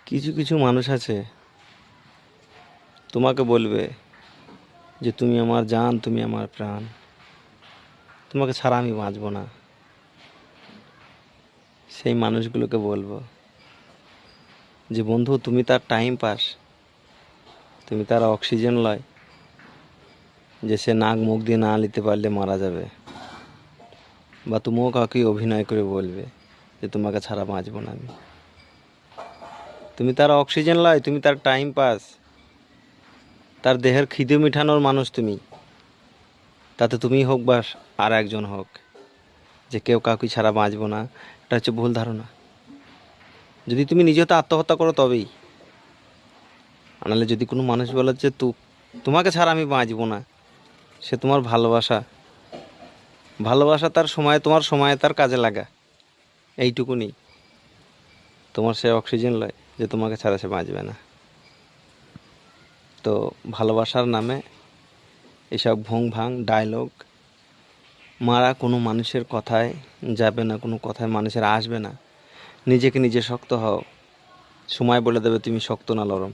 কিছু কিছু মানুষ আছে তোমাকে বলবে যে তুমি আমার জান, তুমি আমার প্রাণ, তোমাকে ছাড়া আমি বাঁচব না। সেই মানুষগুলোকে বলবো যে বন্ধু, তুমি তার টাইম পাস, তুমি তার অক্সিজেন লয়, যে সে নাক মুখ দিয়ে না নিতে পারলে মারা যাবে। বা তুমিও কাউকে অভিনয় করে বলবে যে তোমাকে ছাড়া বাঁচব না আমি। তুমি তার অক্সিজেন লয়, তুমি তার টাইম পাস, তার দেহের খিদে মেটানোর মানুষ তুমি। তাতে তুমি হোক বা আর একজন হোক, যে কেউ কাউকে ছাড়া বাঁচব না, এটা হচ্ছে ভুল ধারণা। যদি তুমি নিজে তো আত্মহত্যা করো তবেই। নাহলে যদি কোনো মানুষ বলে যে তোমাকে ছাড়া আমি বাঁচব না, সে তোমার ভালোবাসা, ভালোবাসা তার সময়, তোমার সময় তার কাজে লাগা, এইটুকুনি। তোমার সে অক্সিজেন লয় যে তোমাকে ছাড়া সে বাঁচবে না। তো ভালোবাসার নামে এসব ভুং ভাং ডায়লগ মারা কোনো মানুষের কথায় যাবে না, কোনো কথায় মানুষের আসবে না। নিজেকে নিজে শক্ত হও, সময় বলে দেবে তুমি শক্ত না নরম।